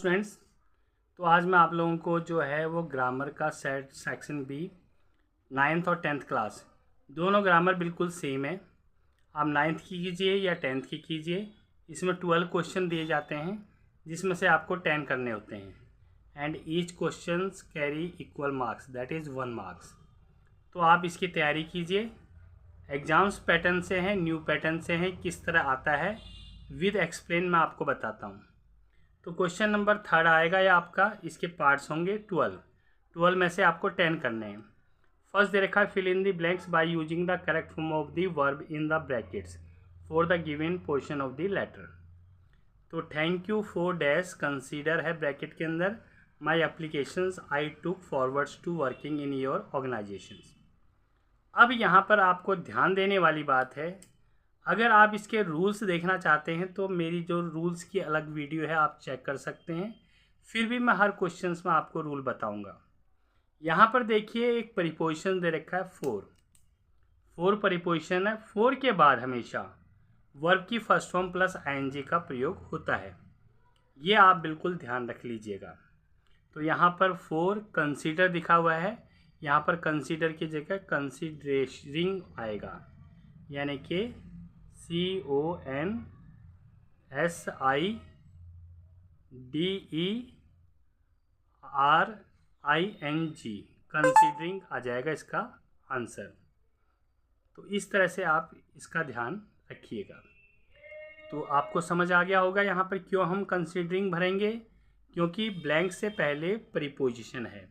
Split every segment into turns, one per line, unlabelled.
Students, तो आज मैं आप लोगों को जो है वो ग्रामर का सेक्शन बी 9th और 10th क्लास दोनों ग्रामर बिल्कुल सेम है। आप 9th की कीजिए या 10th की कीजिए, इसमें 12 क्वेश्चन दिए जाते हैं जिसमें से आपको 10 करने होते हैं and each question carry equal marks, that is 1 marks. तो आप इसकी तैयारी कीजिए। एग्ज़ाम्स पैटर्न से हैं, न्यू पैटर्न से हैं, किस तरह आता है विद एक्सप्लेन मैं आपको बताता हूँ। तो क्वेश्चन नंबर 3 आएगा या आपका, इसके पार्ट्स होंगे 12 में से आपको 10 करने हैं। फर्स्ट दे रखा है fill in the blanks by using the correct form of the verb in the brackets for the given portion of the letter. तो thank you for dash consider है ब्रैकेट के अंदर my applications I took forwards to working in your organisations. अब यहाँ पर आपको ध्यान देने वाली बात है, अगर आप इसके रूल्स देखना चाहते हैं तो मेरी जो रूल्स की अलग वीडियो है आप चेक कर सकते हैं। फिर भी मैं हर क्वेश्चंस में आपको रूल बताऊंगा। यहाँ पर देखिए एक प्रीपोजिशन दे रखा है फोर प्रीपोजिशन है। फोर के बाद हमेशा वर्ब की फर्स्ट फॉर्म प्लस आईएनजी का प्रयोग होता है, ये आप बिल्कुल ध्यान रख लीजिएगा। तो यहाँ पर फोर कंसीडर दिखा हुआ है, यहाँ पर कंसीडर की जगह कंसीडरिंग आएगा, यानी कि CONSIDERING कंसीडरिंग आ जाएगा इसका आंसर। तो इस तरह से आप इसका ध्यान रखिएगा। तो आपको समझ आ गया होगा यहाँ पर क्यों हम कंसीडरिंग भरेंगे, क्योंकि ब्लैंक से पहले प्रीपोजिशन है।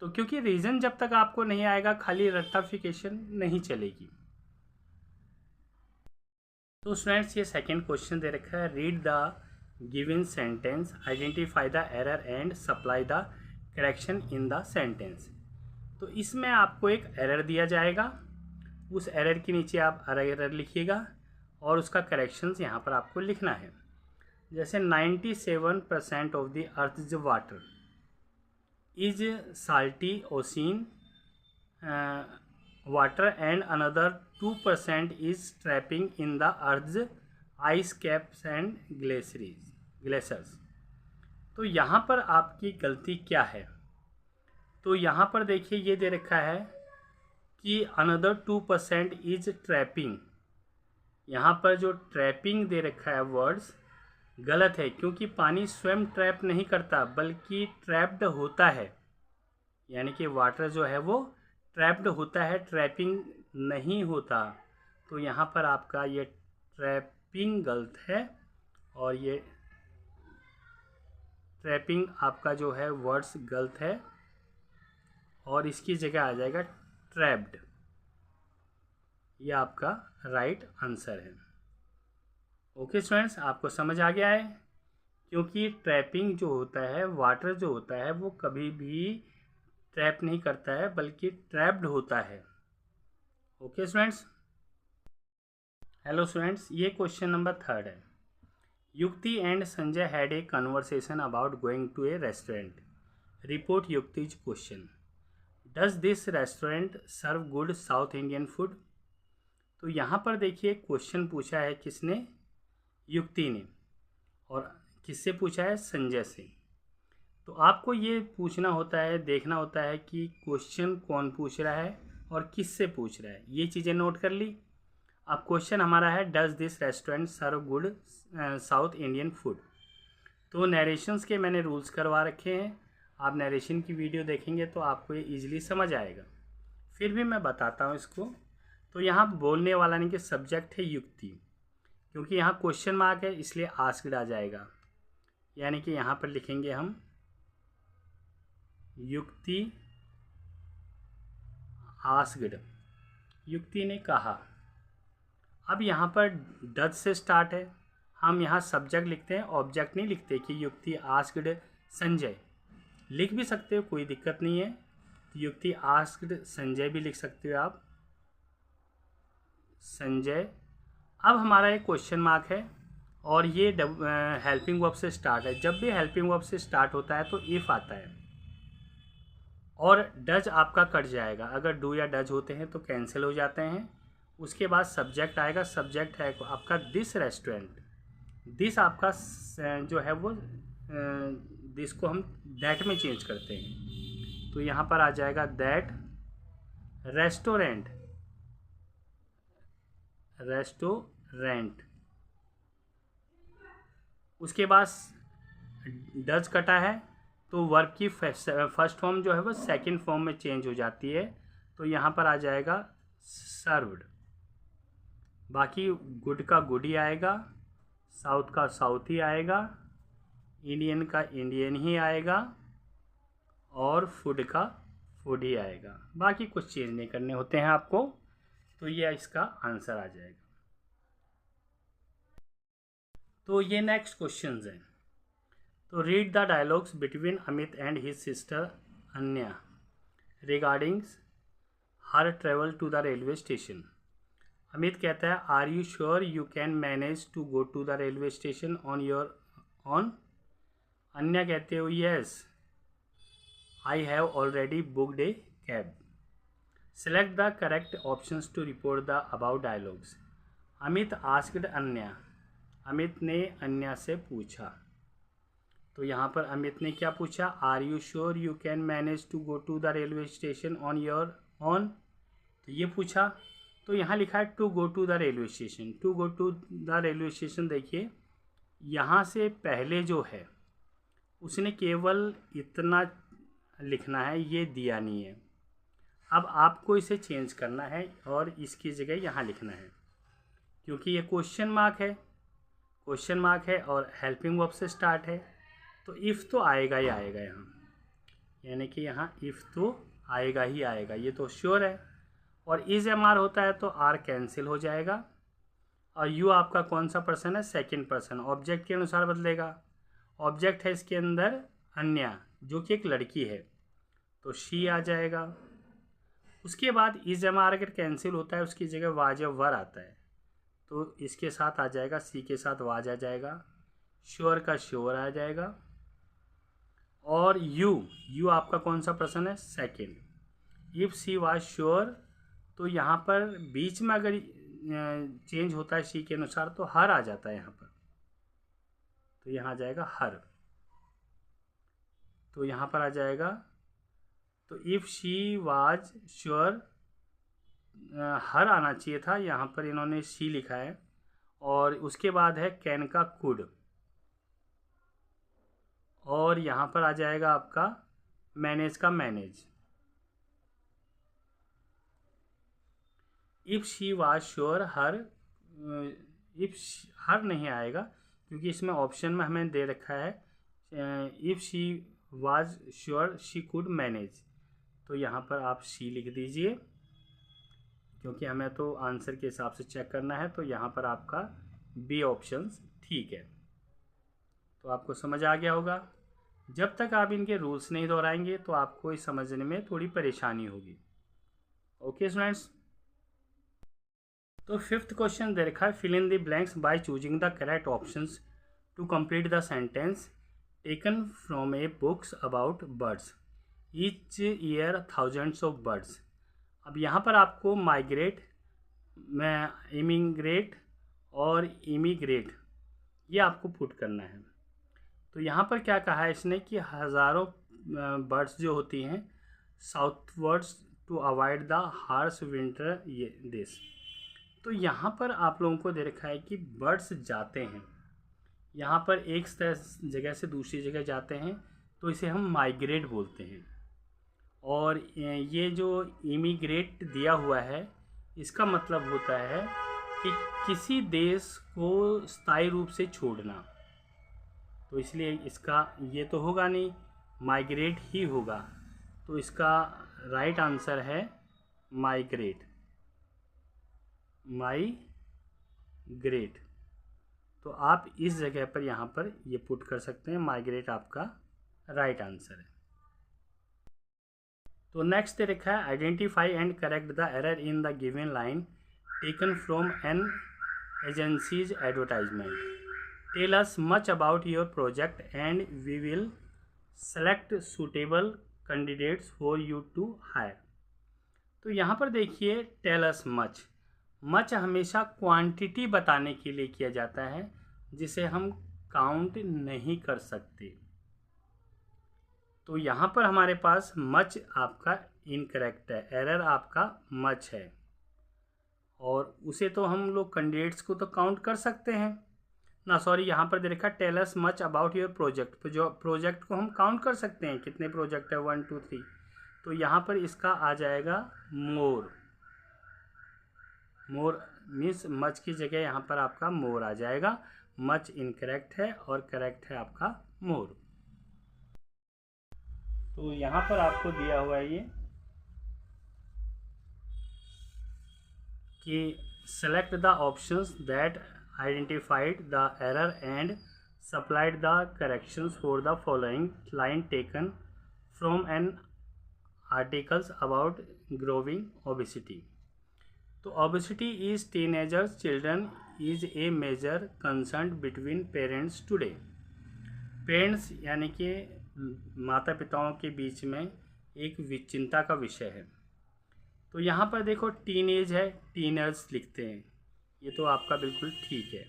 तो क्योंकि रीज़न जब तक आपको नहीं आएगा खाली रट्टाफिकेशन नहीं चलेगी। तो स्टूडेंट्स ये सेकंड क्वेश्चन दे रखा है, read the given sentence, identify the error and supply the correction in the sentence. तो इसमें आपको एक एरर दिया जाएगा, उस एरर के नीचे आप एरर लिखिएगा और उसका करेक्शंस यहाँ पर आपको लिखना है। जैसे 97% of the earth water is salty ocean water and another 2% is trapping in the earth's ice caps and glaciers। तो यहाँ पर आपकी गलती क्या है? तो यहाँ पर देखिए ये दे रखा है कि another 2% is trapping। यहाँ पर जो ट्रैपिंग दे रखा है वर्ड्स गलत है, क्योंकि पानी स्वयं ट्रैप नहीं करता बल्कि ट्रैप्ड होता है, यानी कि वाटर जो है वो ट्रैप्ड होता है, ट्रैपिंग नहीं होता। तो यहाँ पर आपका ये ट्रैपिंग गलत है और ये ट्रैपिंग आपका जो है वर्ड्स गलत है और इसकी जगह आ जाएगा ट्रैप्ड। ये आपका राइट आंसर है। ओके स्टूडेंट्स, आपको समझ आ गया है, क्योंकि ट्रैपिंग जो होता है, वाटर जो होता है वो कभी भी ट्रैप नहीं करता है बल्कि ट्रैप्ड होता है। Okay students. हेलो स्टूडेंट्स, ये क्वेश्चन नंबर 3 है। Yukti and Sanjay had a conversation about going to a restaurant. Report Yukti's question, does this restaurant serve good south Indian food. तो यहाँ पर देखिए क्वेश्चन पूछा है किसने, युक्ति ने, और किससे पूछा है, संजय से। तो आपको ये पूछना होता है, देखना होता है कि क्वेश्चन कौन पूछ रहा है और किससे पूछ रहा है, ये चीज़ें नोट कर ली। अब क्वेश्चन हमारा है does this restaurant serve good south Indian food. तो नरेशंस के मैंने रूल्स करवा रखे हैं, आप नरेशन की वीडियो देखेंगे तो आपको ये ईजिली समझ आएगा। फिर भी मैं बताता हूँ इसको। तो यहाँ बोलने वाला नहीं कि सब्जेक्ट है युक्ति, क्योंकि यहाँ क्वेश्चन मार्क है इसलिए आस्क्ड आ जाएगा, यानी कि यहाँ पर लिखेंगे हम युक्ति आस्क्ड, युक्ति ने कहा। अब यहाँ पर डज से स्टार्ट है, हम यहाँ सब्जेक्ट लिखते हैं, ऑब्जेक्ट नहीं लिखते कि युक्ति आस्क्ड संजय। लिख भी सकते हो, कोई दिक्कत नहीं है। तो युक्ति आस्क्ड संजय भी लिख सकते हो आप, संजय। अब हमारा एक क्वेश्चन मार्क है और ये हेल्पिंग वर्ब से स्टार्ट है। जब भी हेल्पिंग वर्ब से स्टार्ट होता है तो इफ़ आता है और डज आपका कट जाएगा। अगर डू या डज होते हैं तो कैंसिल हो जाते हैं। उसके बाद सब्जेक्ट आएगा, सब्जेक्ट है आपका दिस रेस्टोरेंट। दिस आपका जो है वो दिस को हम दैट में चेंज करते हैं। तो यहाँ पर आ जाएगा दैट रेस्टोरेंट, रेस्टोरेंट। उसके बाद डज कटा है तो वर्ब की फर्स्ट फॉर्म जो है वो सेकंड फॉर्म में चेंज हो जाती है। तो यहाँ पर आ जाएगा सर्व्ड। बाकी गुड का गुड ही आएगा, साउथ का साउथ ही आएगा, इंडियन का इंडियन ही आएगा और फूड का फूड ही आएगा। बाकी कुछ चेंज नहीं करने होते हैं आपको। तो ये इसका आंसर आ जाएगा। तो ये नेक्स्ट क्वेश्चन है। तो read the dialogues between Amit and his sister Anya regarding her travel to the railway station. Amit कहता है are you sure you can manage to go to the railway station on your own. Anya कहते हो yes I have already booked a cab. Select the correct options to report the about dialogues. Amit asked Anya, Amit ने अन्या से पूछा। तो यहाँ पर अमित ने क्या पूछा, are you sure you can manage to go to the railway station on your own. तो ये पूछा। तो यहाँ लिखा है to go to the railway station. To go to the railway station, देखिए यहाँ से पहले जो है उसने केवल इतना लिखना है, ये दिया नहीं है। अब आपको इसे चेंज करना है और इसकी जगह यहाँ लिखना है, क्योंकि ये क्वेश्चन मार्क है, क्वेश्चन मार्क है और हेल्पिंग वर्ब से स्टार्ट है। तो इफ़ तो आएगा ही आएगा यहाँ, यानी कि यहाँ इफ़ तो आएगा ही आएगा, ये तो श्योर है। और इज एम आर होता है तो आर कैंसिल हो जाएगा। और यू आपका कौन सा पर्सन है, सेकंड पर्सन, ऑब्जेक्ट के अनुसार बदलेगा। ऑब्जेक्ट है इसके अंदर अन्या, जो कि एक लड़की है, तो शी आ जाएगा। उसके बाद इज एम आर अगर कैंसिल होता है उसकी जगह वाज या वर आता है, तो इसके साथ आ जाएगा, सी के साथ वाज आ जाएगा, श्योर का श्योर आ जाएगा। और यू आपका कौन सा पर्सन है, second. If she was sure, तो यहाँ पर बीच में अगर चेंज होता है शी के अनुसार तो हर आ जाता है यहाँ पर, तो यहाँ आ जाएगा हर। तो यहाँ पर आ जाएगा, तो इफ़ शी वाज श्योर हर आना चाहिए था, यहाँ पर इन्होंने शी लिखा है। और उसके बाद है कैन का कुड, और यहाँ पर आ जाएगा आपका मैनेज का manage. If she was sure her, if her नहीं आएगा क्योंकि इसमें ऑप्शन में हमें दे रखा है if she was sure she could manage. तो यहाँ पर आप शी लिख दीजिए, क्योंकि हमें तो आंसर के हिसाब से चेक करना है। तो यहाँ पर आपका बी ऑप्शन ठीक है। तो आपको समझ आ गया होगा। जब तक आप इनके रूल्स नहीं दोहराएंगे तो आपको इस समझने में थोड़ी परेशानी होगी। Okay students. तो फिफ्थ क्वेश्चन दे रखा है, fill in the blanks by choosing the correct options to complete the sentence taken from a books about birds each year thousands of birds. अब यहाँ पर आपको माइग्रेट, इमिग्रेट और इमिग्रेट ये आपको पुट करना है। तो यहाँ पर क्या कहा है इसने कि हज़ारों बर्ड्स जो होती हैं southwards to avoid the harsh winter ये दिस। तो यहाँ पर आप लोगों को दे रखा है कि बर्ड्स जाते हैं, यहाँ पर एक जगह से दूसरी जगह जाते हैं, तो इसे हम माइग्रेट बोलते हैं। और ये जो इमिग्रेट दिया हुआ है इसका मतलब होता है कि किसी देश को स्थायी रूप से छोड़ना। तो इसलिए इसका ये तो होगा नहीं, माइग्रेट ही होगा। तो इसका राइट आंसर है माइग्रेट, माइग्रेट। तो आप इस जगह पर यहाँ पर ये पुट कर सकते हैं, माइग्रेट आपका राइट आंसर है। तो नेक्स्ट दे रखा है, identify and correct the error in the given line taken from an agencies advertisement. Tell us much about your project and we will select suitable candidates for you to hire. तो यहाँ पर देखिए tell us much, much हमेशा quantity बताने के लिए किया जाता है, जिसे हम काउंट नहीं कर सकते। तो यहाँ पर हमारे पास मच आपका इनकरेक्ट है, एरर आपका मच है, और उसे तो हम लोग कैंडिडेट्स को तो काउंट कर सकते हैं ना। सॉरी, यहाँ पर दे रखा है tell us much about your project. तो जो प्रोजेक्ट को हम काउंट कर सकते हैं, कितने प्रोजेक्ट है, 1 2 3। तो यहाँ पर इसका आ जाएगा मोर। मोर मीन्स मच की जगह यहाँ पर आपका मोर आ जाएगा। मच इनकरेक्ट है और करेक्ट है आपका मोर। तो यहाँ पर आपको दिया हुआ है ये कि select the options that identified the error and supplied the corrections for the following line taken from an articles about growing obesity. तो obesity is teenagers children is a major concern between parents today. Parents यानी कि माता पिताओं के बीच में एक चिंता का विषय है। तो यहाँ पर देखो टीनेज है, टीनर्स लिखते हैं, ये तो आपका बिल्कुल ठीक है।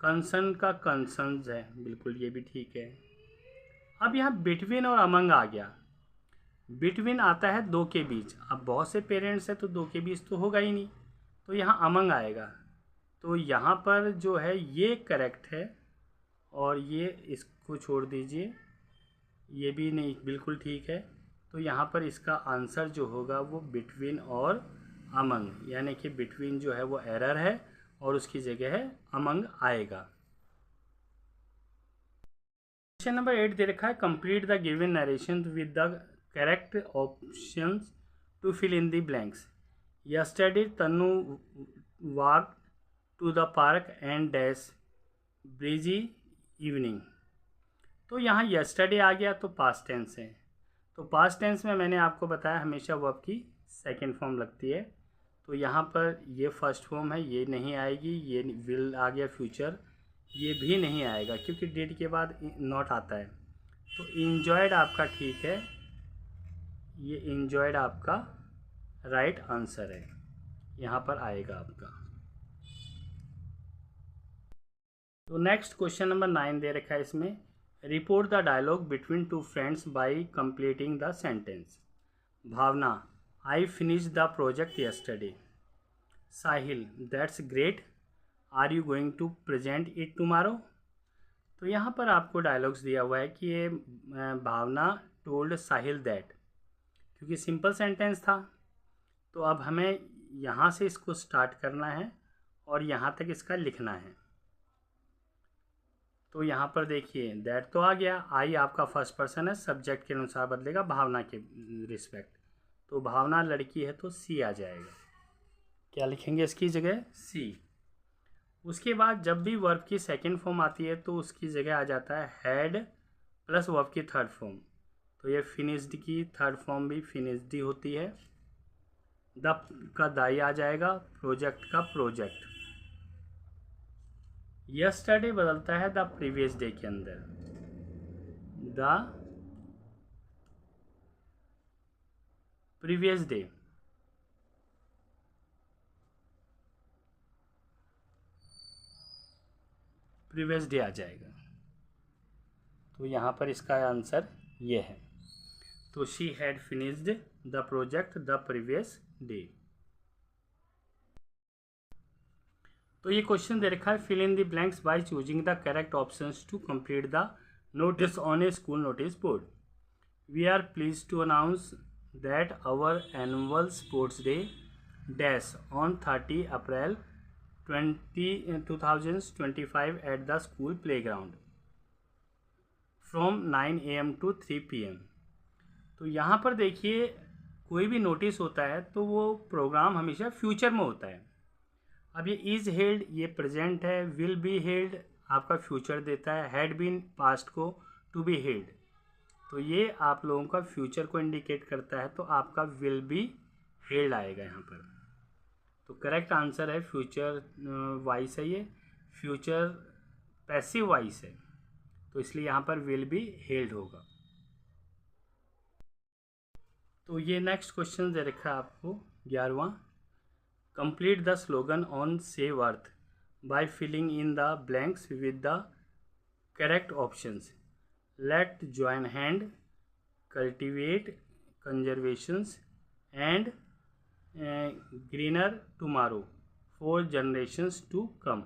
कंसर्न का कंसर्न्स है, बिल्कुल ये भी ठीक है। अब यहाँ बिटवीन और अमंग आ गया। बिटवीन आता है दो के बीच, अब बहुत से पेरेंट्स हैं तो दो के बीच तो होगा ही नहीं, तो यहाँ अमंग आएगा। तो यहाँ पर जो है ये करेक्ट है, और ये इसको छोड़ दीजिए, ये भी नहीं, बिल्कुल ठीक है। तो यहाँ पर इसका आंसर जो होगा वो बिटवीन और अमंग, यानी कि बिटवीन जो है वो एरर है और उसकी जगह है अमंग आएगा। क्वेश्चन नंबर 8 दे रखा है complete the given narration with the correct options to fill in the blanks. Yesterday Tanu walk to the park and dash breezy evening. तो यहाँ यस्टरडे आ गया तो पास्ट टेंस है। तो पास्ट टेंस में मैंने आपको बताया हमेशा वर्ब की सेकंड फॉर्म लगती है। तो यहाँ पर ये फर्स्ट फॉर्म है, ये नहीं आएगी। ये विल आ गया फ्यूचर, ये भी नहीं आएगा क्योंकि डिड के बाद नॉट आता है। तो इंजॉयड आपका ठीक है, ये इंजॉयड आपका राइट आंसर है, यहाँ पर आएगा आपका। तो नेक्स्ट क्वेश्चन नंबर 9 दे रखा है इसमें, report the dialogue between two friends by completing the sentence. Bhavna, I finish the project yesterday. Sahil, that's great, are you going to present it tomorrow. तो यहाँ पर आपको डायलॉग्स दिया हुआ है कि ये भावना टोल्ड साहिल दैट, क्योंकि सिंपल सेंटेंस था। तो अब हमें यहाँ से इसको स्टार्ट करना है और यहाँ तक इसका लिखना है। तो यहाँ पर देखिए दैट तो आ गया, आई आपका फर्स्ट पर्सन है, सब्जेक्ट के अनुसार बदलेगा भावना के रिस्पेक्ट। तो भावना लड़की है तो सी आ जाएगा। क्या लिखेंगे इसकी जगह? सी। उसके बाद जब भी वर्ब की सेकंड फॉर्म आती है तो उसकी जगह आ जाता है हैड प्लस वर्ब की थर्ड फॉर्म। तो ये फिनिश्ड की थर्ड फॉर्म भी फिनिश्ड ही होती है। द का दाई आ जाएगा, प्रोजेक्ट का प्रोजेक्ट। यस्टरडे बदलता है द प्रीवियस डे के अंदर, the previous day. Previous day आ जाएगा। तो यहाँ पर इसका आंसर ये है। तो she had finished the project the previous day. तो ये क्वेश्चन दे रखा है fill in the blanks by choosing the correct options to complete the notice on a school notice board. We are pleased to announce that our annual sports day dash on 30 April 2025 at the school playground from 9 AM to 3 PM। तो यहाँ पर देखिए कोई भी notice होता है तो वो प्रोग्राम हमेशा फ्यूचर में होता है। अब ये इज़ हेल्ड ये प्रेजेंट है, विल बी हेल्ड आपका फ्यूचर देता है, हैड बीन पास्ट को टू बी हेल्ड। तो ये आप लोगों का फ्यूचर को इंडिकेट करता है, तो आपका विल बी हेल्ड आएगा यहाँ पर। तो करेक्ट आंसर है फ्यूचर वाइस है, ये फ्यूचर पैसिव वाइस है, तो इसलिए यहाँ पर विल बी हेल्ड होगा। तो ये नेक्स्ट क्वेश्चन दे रखा है आपको 11वां, complete the slogan on save earth by filling in the blanks with the correct options: let join hand, cultivate, conservations and greener tomorrow for generations to come.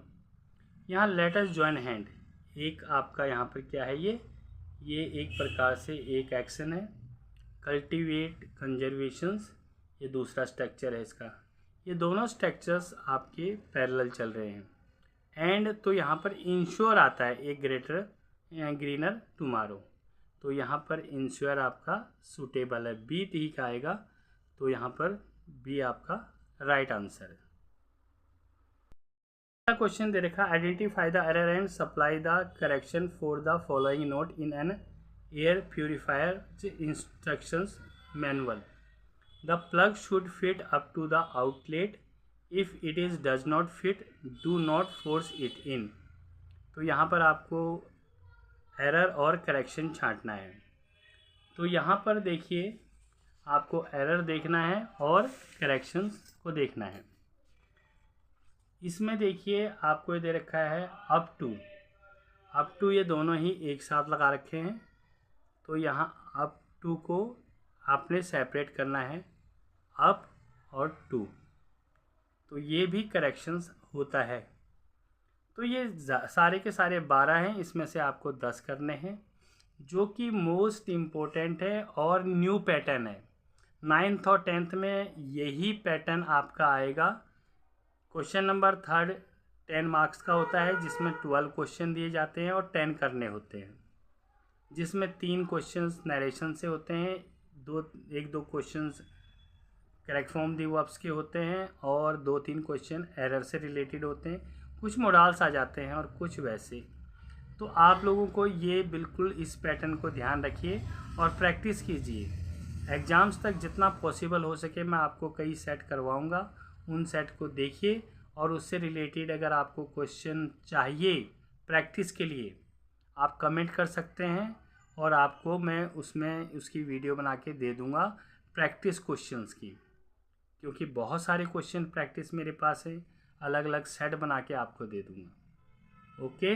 यहाँ let अस join hand एक आपका यहाँ पर क्या है, ये एक प्रकार से एक एक्शन है। कल्टिवेट, कंजर्वेशंस ये दूसरा स्ट्रक्चर है इसका। ये दोनों स्ट्रक्चर्स आपके पैरेलल चल रहे हैं। एंड तो यहाँ पर इंश्योर आता है एक ग्रीनर टुमारो, तो यहाँ पर इंश्योर आपका सूटेबल है, बी ठीक आएगा। तो यहाँ पर बी आपका राइट आंसर है। क्वेश्चन दे रखा, identify the error and supply the correction for the following note in an air purifier instructions manual. The plug should fit up to the outlet, if it is does not fit do not force it in. तो यहाँ पर आपको error और correction छांटना है। तो यहाँ पर देखिए आपको एरर देखना है और करेक्शंस को देखना है। इसमें देखिए आपको ये दे रखा है अप टू ये दोनों ही एक साथ लगा रखे हैं। तो यहाँ अप टू को आपने सेपरेट करना है, अप और टू, तो ये भी करेक्शंस होता है। तो ये सारे के सारे 12 हैं, इसमें से आपको 10 करने हैं, जो कि मोस्ट इम्पोर्टेंट है और न्यू पैटर्न है। 9th और 10th में यही पैटर्न आपका आएगा। क्वेश्चन नंबर 3 10 मार्क्स का होता है, जिसमें 12 क्वेश्चन दिए जाते हैं और 10 करने होते हैं, जिसमें 3 क्वेश्चंस नरेशन से होते हैं, 1-2 क्वेश्चंस करेक्ट फॉर्म दी वर्ब्स के होते हैं और 2-3 क्वेश्चन एरर से रिलेटेड होते हैं। कुछ मॉडल्स आ जाते हैं और कुछ वैसे। तो आप लोगों को ये बिल्कुल इस पैटर्न को ध्यान रखिए और प्रैक्टिस कीजिए। एग्ज़ाम्स तक जितना पॉसिबल हो सके मैं आपको कई सेट करवाऊँगा, उन सेट को देखिए और उससे रिलेटेड अगर आपको क्वेश्चन चाहिए प्रैक्टिस के लिए आप कमेंट कर सकते हैं और आपको मैं उसमें उसकी वीडियो बना के दे दूँगा प्रैक्टिस क्वेश्चंस की, क्योंकि बहुत सारे क्वेश्चन प्रैक्टिस मेरे पास है, अलग अलग सेट बना के आपको दे दूँगा। ओके।